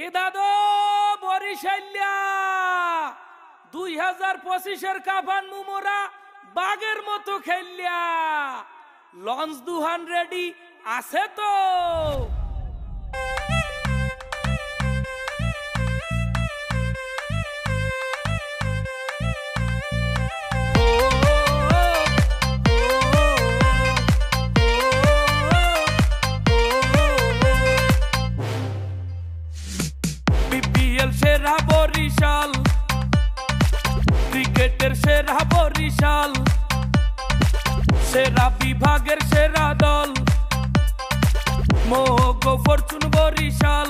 এ দাদু বরিশাল্যা 2025-এর কাফান মুমোরা বাগের মতো খেললিয়া। লঞ্চ দুহান রেডি আছে তো? বিপিএল সেরা বরিশাল, ক্রিকেটের সেরা বরিশাল, সেরা বিভাগের সেরা দল মোগো ফরচুন বরিশাল।